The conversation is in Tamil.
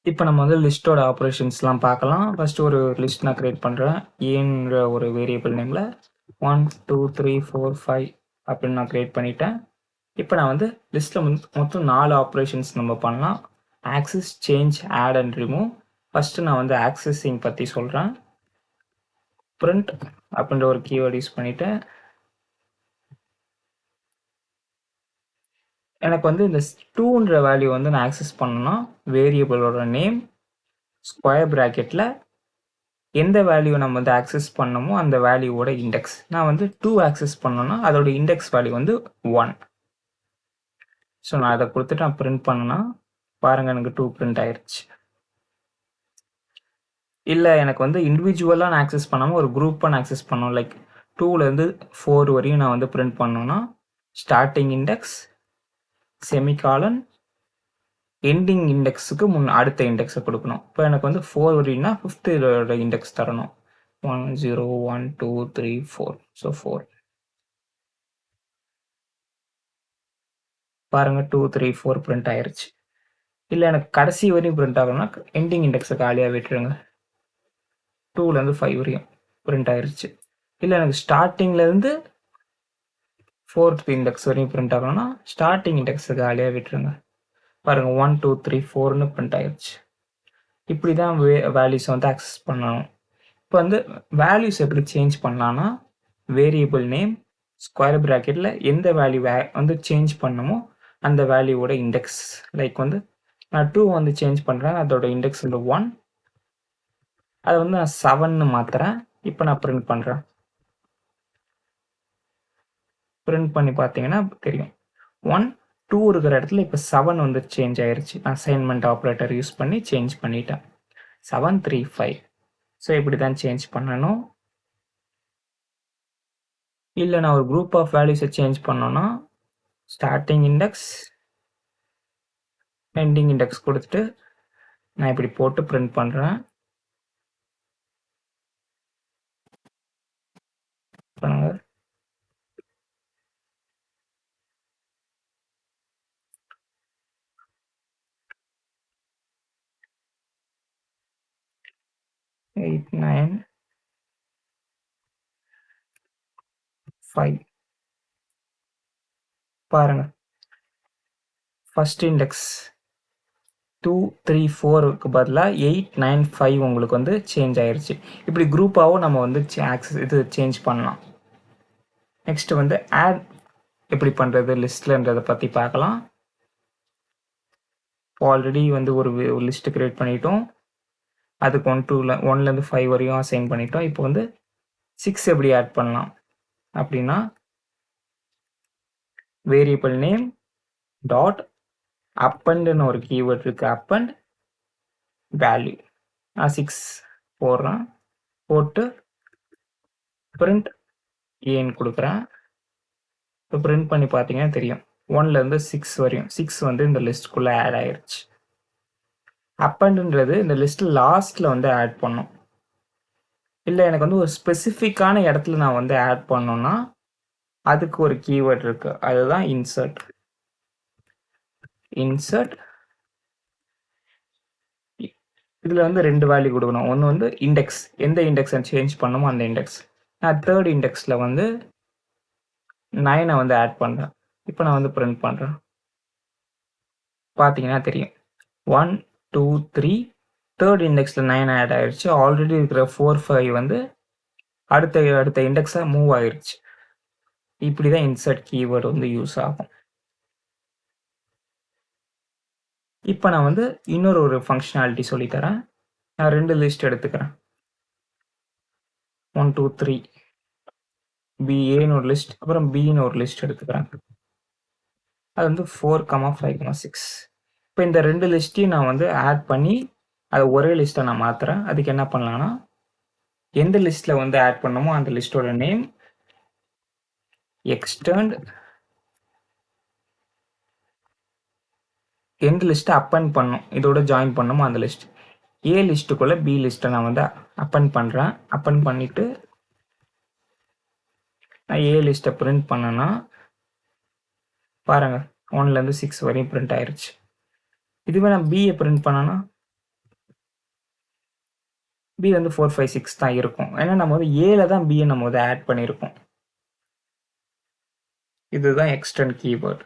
இப்போ நம்ம வந்து லிஸ்ட்டோட ஆப்ரேஷன்ஸ்லாம் பார்க்கலாம். ஃபர்ஸ்ட் ஒரு லிஸ்ட் நான் கிரியேட் பண்றேன். ஏன்ற ஒரு வேரியபிள் நேம்ல 1, 2, 3, 4, 5 அப்படின்னு நான் கிரியேட் பண்ணிட்டேன். இப்போ நான் வந்து லிஸ்ட்ல மொத்தம் 4 ஆப்ரேஷன்ஸ் நம்ம பண்ணலாம். Access, change, add and remove. First நான் வந்து ஆக்சஸிங் பத்தி சொல்றேன். பிரிண்ட் அப்படின்ற ஒரு கீவேர்ட் யூஸ் பண்ணிட்டு எனக்கு வந்து இந்த 2ன்ற வேல்யூ வந்து நான் ஆக்சஸ் பண்ணணும்னா வேரியபிளோட நேம் ஸ்கொயர் பிராக்கெட்ல எந்த வேல்யூ நம்ம வந்து ஆக்சஸ் பண்ணமோ அந்த வேல்யூவோட இண்டெக்ஸ். நான் வந்து 2 ஆக்சஸ் பண்ணோன்னா அதோட இண்டெக்ஸ் வேல்யூ வந்து 1. ஸோ நான் அதை கொடுத்துட்டு நான் பிரிண்ட் பண்ணேன்னா பாருங்க எனக்கு 2 பிரிண்ட் ஆயிருச்சு. இல்லை எனக்கு வந்து இண்டிவிஜுவலாக நான் ஆக்சஸ் பண்ணாமல் ஒரு குரூப்பாக நான் ஆக்சஸ் பண்ணோம். லைக் 2லேருந்து 4 வரையும் நான் வந்து பிரிண்ட் பண்ணோன்னா ஸ்டார்டிங் இண்டெக்ஸ் செமிகாலன் எண்டிங் இண்டெக்ஸுக்கு அடுத்த இண்டெக்ஸை கொடுக்கணும். இப்போ எனக்கு வந்து 4 வரையும்னா 5th இண்டெக்ஸ் தரணும். 1 0 1 2 3 4. ஸோ 4 பாருங்க 2 3 4 பிரிண்ட் ஆயிருச்சு. இல்லை எனக்கு கடைசி வரையும் பிரிண்ட் ஆகணும்னா எண்டிங் இண்டெக்ஸை காலியாக விட்டுருங்க. 2லேருந்து 5 வரையும் பிரிண்ட் ஆயிருச்சு. இல்லை எனக்கு ஸ்டார்டிங்லேருந்து 4th இண்டெக்ஸ் வரையும் பிரிண்ட் ஆகணும்னா ஸ்டார்டிங் இண்டெக்ஸை காலியாக விட்டுருங்க. பாருங்க 1 2 3 4ன்னு பிரிண்ட் ஆயிருச்சு. இப்படி தான் வேல்யூஸ் வந்து ஆக்சஸ் பண்ணணும். இப்போ வந்து வேல்யூஸ் எப்படி சேஞ்ச் பண்ணலான்னா வேரியபிள் நேம் ஸ்கொயர் பிராக்கெட்டில் எந்த வேல்யூ வந்து சேஞ்ச் பண்ணமோ அந்த வேல்யூவோட இண்டெக்ஸ். லைக் வந்து நான் 2 வந்து சேஞ்ச் பண்ணுறேன், அதோட இண்டெக்ஸ் வந்து 1. அதை வந்து நான் 7ன்னு மாற்றுறேன். இப்போ நான் பிரிண்ட் பண்ணுறேன். பிரிண்ட் பண்ணி பார்த்தீங்கன்னா தெரியும் 1 2 இருக்கிற இடத்துல இப்போ 7 வந்து சேஞ்ச் ஆயிருச்சு. நான் அசைன்மெண்ட் ஆப்ரேட்டர் யூஸ் பண்ணி சேஞ்ச் பண்ணிட்டேன். 7 3 5. ஸோ இப்படி தான் சேஞ்ச் பண்ணணும். இல்லை நான் ஒரு குரூப் ஆஃப் வேல்யூஸை சேஞ்ச் பண்ணோன்னா ஸ்டார்டிங் இண்டெக்ஸ் எண்டிங் இண்டெக்ஸ் கொடுத்துட்டு நான் இப்படி போட்டு பிரிண்ட் பண்ணுறேன். பண்ணுங்க. எயிட் 9 5 பாருங்க ஃபர்ஸ்ட் இண்டெக்ஸ் 2 3 4க்கு பதிலாக 8 9 5 உங்களுக்கு வந்து சேஞ்ச் ஆயிருச்சு. இப்படி குரூப்பாகவும் நம்ம வந்து சேஞ்ச் பண்ணலாம். நெக்ஸ்ட் வந்து ஆட் எப்படி பண்ணுறது லிஸ்ட்லன்றதை பற்றி பார்க்கலாம். ஆல்ரெடி வந்து ஒரு லிஸ்ட் கிரியேட் பண்ணிட்டோம். அதுக்கு 1லேருந்து 5 வரையும் அசைன் பண்ணிட்டோம். இப்போ வந்து 6 எப்படி ஆட் பண்ணலாம் அப்படின்னா வேரியபிள் நேம் டாட் அப்பண்ட்னு ஒரு கீவேர்ட் இருக்கு. அப்பண்ட் வேல்யூ நான் 6 போடுறேன். போட்டு பிரிண்ட் ஏன்னு கொடுக்குறேன். இப்போ பிரிண்ட் பண்ணி பார்த்தீங்கன்னா தெரியும் 1லேருந்து 6 வரையும் 6 வந்து இந்த லிஸ்ட்குள்ளே ஆட் ஆயிருச்சு. அப்பண்ட்ன்றது இந்த லிஸ்ட் லாஸ்ட்ல வந்து ஆட் பண்ணும். இல்லை எனக்கு வந்து ஒரு ஸ்பெசிஃபிக்கான இடத்துல நான் வந்து ஆட் பண்ணோன்னா அதுக்கு ஒரு கீவேர்ட் இருக்கு. அதுதான் இன்சர்ட். இன்சர்ட் இதில் வந்து 2 வேல்யூ கொடுக்கணும். ஒன்று வந்து இண்டெக்ஸ், எந்த இண்டெக்ஸை சேஞ்ச் பண்ணணுமோ அந்த இண்டெக்ஸ். நான் 3rd இண்டெக்ஸில் வந்து 9 வந்து ஆட் பண்ணுறேன். இப்போ நான் வந்து பிரிண்ட் பண்ணுறேன். பார்த்தீங்கன்னா தெரியும் 1 2 3 3rd இண்டெக்ஸில் 9 ஆட் ஆயிடுச்சு. ஆல்ரெடி இருக்கிற 4 5 வந்து அடுத்த இண்டெக்ஸாக மூவ் ஆயிடுச்சு. இப்படி தான் இன்சர்ட் கீவேர்டு வந்து யூஸ் ஆகும். இப்போ நான் வந்து இன்னொரு ஃபங்க்ஷனாலிட்டி சொல்லித்தரேன். நான் 2 லிஸ்ட் எடுத்துக்கிறேன். 1 2 3 பிஏன்னு ஒரு லிஸ்ட், அப்புறம் பின்னு ஒரு லிஸ்ட் எடுத்துக்கிறேன். அது வந்து 4 5 6. இப்போ இந்த 2 லிஸ்ட்டையும் நான் வந்து ஆட் பண்ணி அதை ஒரே லிஸ்ட்டை நான் மாற்றுறேன். அதுக்கு என்ன பண்ணலான்னா எந்த லிஸ்ட்டில் வந்து ஆட் பண்ணமோ அந்த லிஸ்ட்டோட நேம் எக்ஸ்டர்ன்ட் எந்த லிஸ்ட்டை அப்பன் பண்ணும் இதோட ஜாயின் பண்ணமோ அந்த லிஸ்ட். ஏ லிஸ்ட்டுக்குள்ளே பி லிஸ்ட்டை நான் வந்து அப்பன் பண்ணுறேன். அப்பன் பண்ணிவிட்டு நான் ஏ லிஸ்ட்டை பிரிண்ட் பண்ணேன்னா பாருங்கள் 1லேருந்து 6 வரையும் பிரிண்ட் ஆயிருச்சு. இதுவே நான் பிஏ பிரிண்ட் பண்ணேன்னா பி வந்து 4 5 6 தான் இருக்கும். ஏன்னா நம்ம வந்து ஏல தான் பியை நம்ம வந்து ஆட் பண்ணியிருக்கோம். இதுதான் எக்ஸ்டெண்ட் கீவேர்ட்.